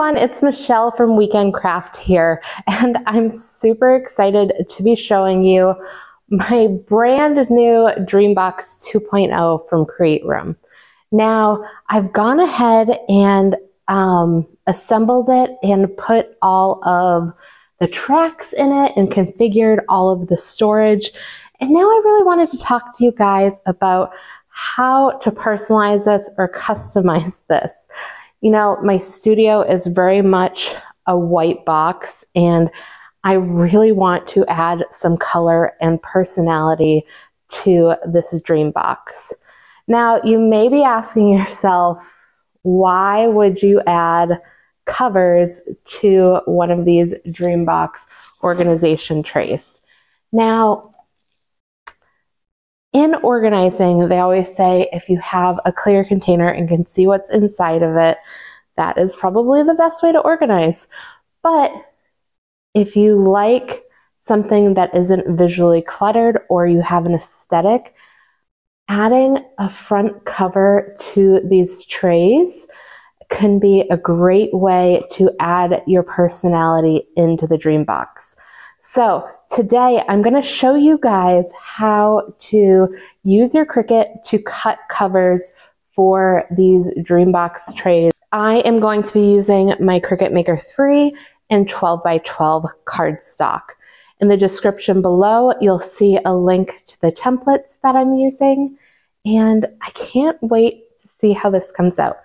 everyone, it's Michelle from Weekend Craft here, and I'm super excited to be showing you my brand new DreamBox 2.0 from Create Room. Now, I've gone ahead and assembled it and put all of the tracks in it and configured all of the storage. And now I really wanted to talk to you guys about how to personalize this or customize this. You know, my studio is very much a white box, and I really want to add some color and personality to this DreamBox. Now, you may be asking yourself, why would you add covers to one of these DreamBox organization trays? Now, in organizing, they always say if you have a clear container and can see what's inside of it, that is probably the best way to organize. But if you like something that isn't visually cluttered or you have an aesthetic, adding a front cover to these trays can be a great way to add your personality into the DreamBox. So today I'm going to show you guys how to use your Cricut to cut covers for these DreamBox trays. I am going to be using my Cricut Maker 3 and 12x12 cardstock. In the description below, you'll see a link to the templates that I'm using, and I can't wait to see how this comes out.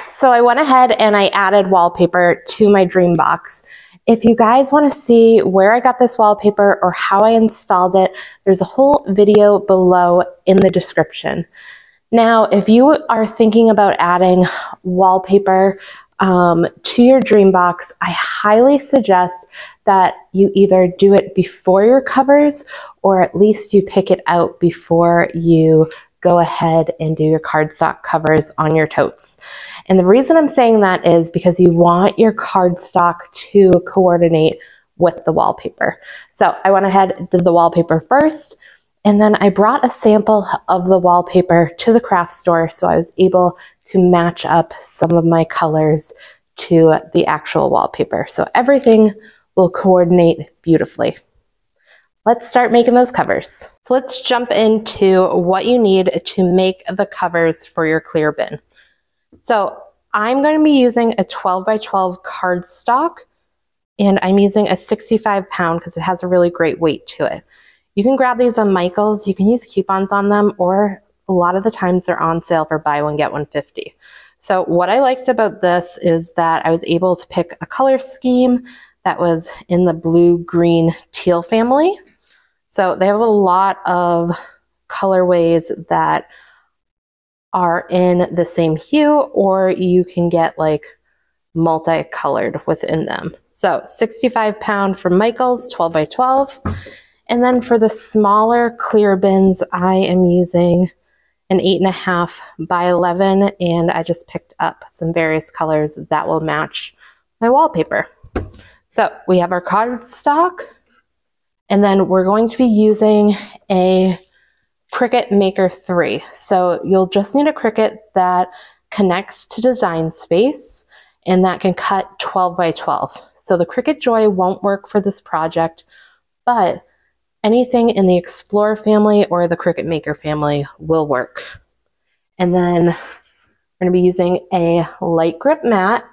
So I went ahead and I added wallpaper to my DreamBox. If you guys want to see where I got this wallpaper or how I installed it, there's a whole video below in the description. Now, if you are thinking about adding wallpaper to your DreamBox, I highly suggest that you either do it before your covers, or at least you pick it out before you go ahead and do your cardstock covers on your totes. And the reason I'm saying that is because you want your cardstock to coordinate with the wallpaper. So I went ahead and did the wallpaper first, and then I brought a sample of the wallpaper to the craft store so I was able to match up some of my colors to the actual wallpaper. So everything will coordinate beautifully. Let's start making those covers. So let's jump into what you need to make the covers for your clear bin. So I'm going to be using a 12x12 cardstock, and I'm using a 65 pound because it has a really great weight to it. You can grab these on Michael's, you can use coupons on them, or a lot of the times they're on sale for buy one, get one 50. So what I liked about this is that I was able to pick a color scheme that was in the blue, green, teal family. So they have a lot of colorways that are in the same hue, or you can get like multicolored within them. So 65 pound from Michael's, 12x12. And then for the smaller clear bins, I am using an 8.5 by 11, and I just picked up some various colors that will match my wallpaper. So we have our cardstock, and then we're going to be using a Cricut Maker 3. So you'll just need a Cricut that connects to Design Space and that can cut 12x12. So the Cricut Joy won't work for this project, but anything in the Explorer family or the Cricut Maker family will work. And then we're going to be using a light grip mat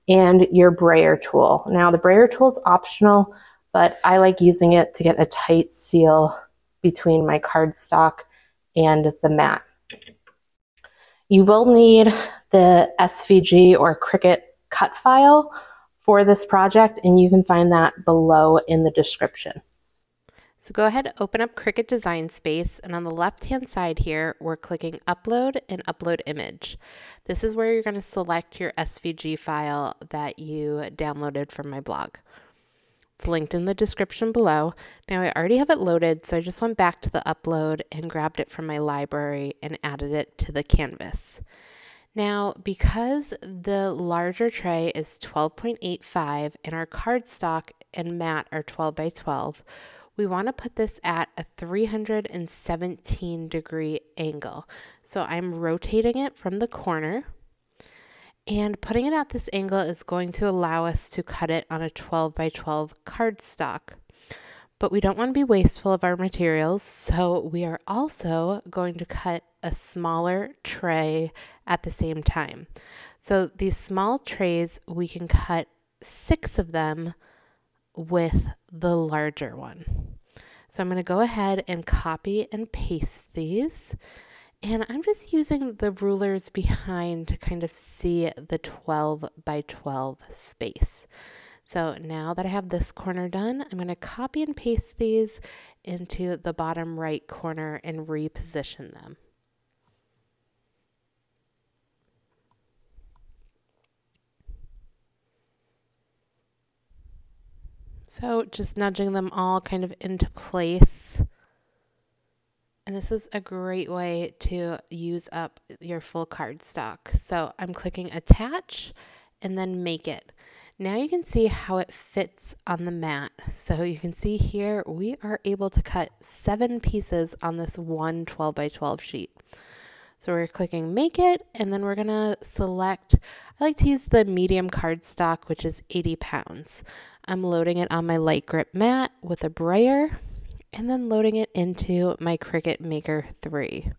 and your brayer tool. Now the brayer tool is optional, but I like using it to get a tight seal between my cardstock and the mat. You will need the SVG or Cricut cut file for this project, and you can find that below in the description. So go ahead, open up Cricut Design Space, and on the left-hand side here, we're clicking Upload and Upload Image. This is where you're going to select your SVG file that you downloaded from my blog. It's linked in the description below. Now I already have it loaded, so I just went back to the upload and grabbed it from my library and added it to the canvas. Now, because the larger tray is 12.85 and our cardstock and mat are 12x12, we want to put this at a 317 degree angle. So I'm rotating it from the corner, And putting it at this angle is going to allow us to cut it on a 12 by 12 cardstock. But we don't want to be wasteful of our materials, so we are also going to cut a smaller tray at the same time. So these small trays, we can cut 6 of them with the larger one. So I'm going to go ahead and copy and paste these. And I'm just using the rulers behind to kind of see the 12 by 12 space. So now that I have this corner done, I'm going to copy and paste these into the bottom right corner and reposition them. So just nudging them all kind of into place. And this is a great way to use up your full cardstock. So I'm clicking attach and then make it. Now you can see how it fits on the mat. So you can see here we are able to cut 7 pieces on this one 12 by 12 sheet. So we're clicking make it, and then we're gonna select, I like to use the medium cardstock, which is 80 pounds. I'm loading it on my light grip mat with a brayer and then loading it into my Cricut Maker 3.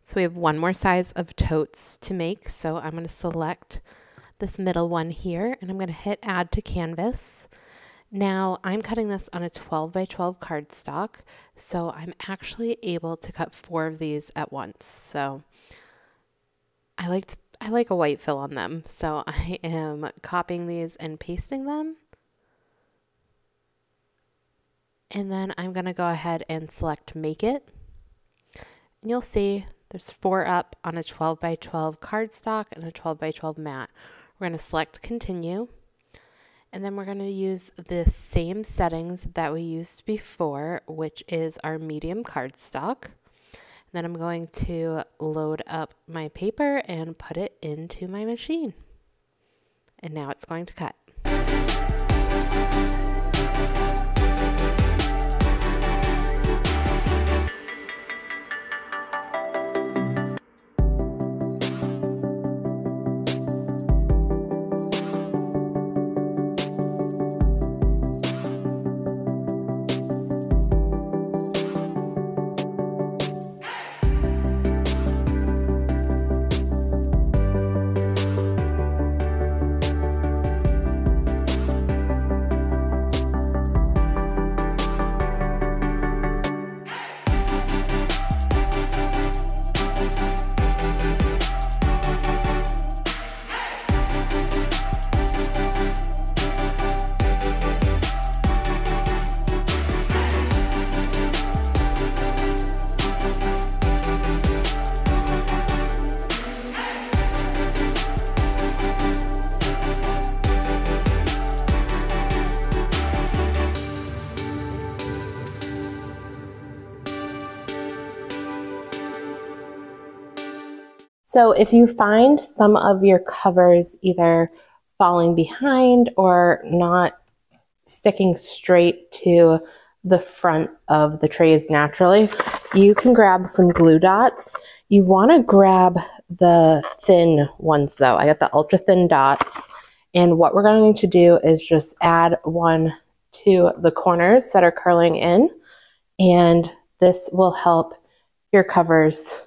So we have one more size of totes to make. So I'm going to select this middle one here and I'm going to hit add to canvas. Now I'm cutting this on a 12 by 12 cardstock. So I'm actually able to cut 4 of these at once. So I like a white fill on them. So I am copying these and pasting them. And then I'm going to go ahead and select make it. And you'll see there's 4 up on a 12 by 12 cardstock and a 12 by 12 mat. We're going to select continue. And then we're going to use the same settings that we used before, which is our medium cardstock. And then I'm going to load up my paper and put it into my machine. And now it's going to cut. So if you find some of your covers either falling behind or not sticking straight to the front of the trays naturally, you can grab some glue dots. You want to grab the thin ones though. I got the ultra thin dots, and what we're going to do is just add one to the corners that are curling in, and this will help your covers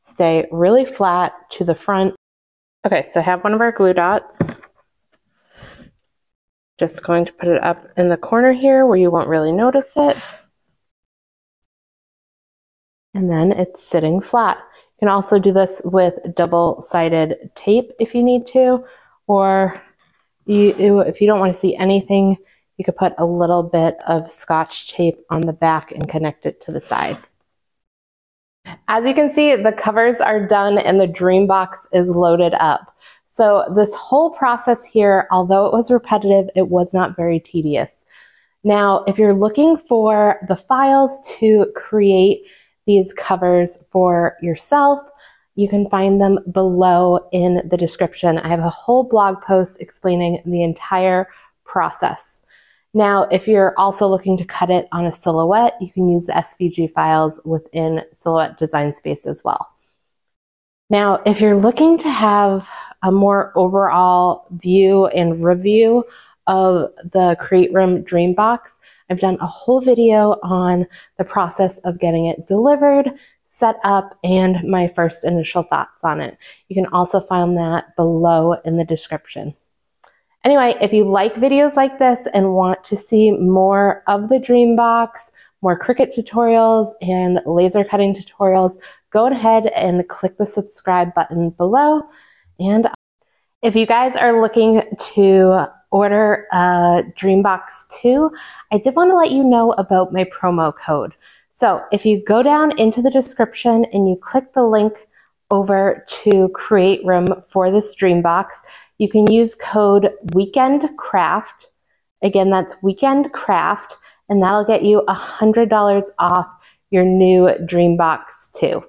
stay really flat to the front. Okay, so I have one of our glue dots, Just going to put it up in the corner here where you won't really notice it. And then it's sitting flat. You can also do this with double-sided tape if you need to, or if you don't want to see anything, you could put a little bit of Scotch tape on the back and connect it to the side. As you can see, the covers are done and the DreamBox is loaded up. So this whole process here, although it was repetitive, it was not very tedious. Now, if you're looking for the files to create these covers for yourself, you can find them below in the description. I have a whole blog post explaining the entire process. Now, if you're also looking to cut it on a silhouette, you can use the SVG files within Silhouette Design Space as well. Now, if you're looking to have a more overall view and review of the Create Room DreamBox, I've done a whole video on the process of getting it delivered, set up, and my first initial thoughts on it. You can also find that below in the description. Anyway, if you like videos like this and want to see more of the DreamBox, more Cricut tutorials and laser cutting tutorials, go ahead and click the subscribe button below. And if you guys are looking to order a DreamBox 2, I did want to let you know about my promo code. So if you go down into the description and you click the link over to Create Room for this DreamBox, you can use code WEEKENDCRAFT. Again, that's WEEKENDCRAFT, and that'll get you $100 off your new DreamBox 2.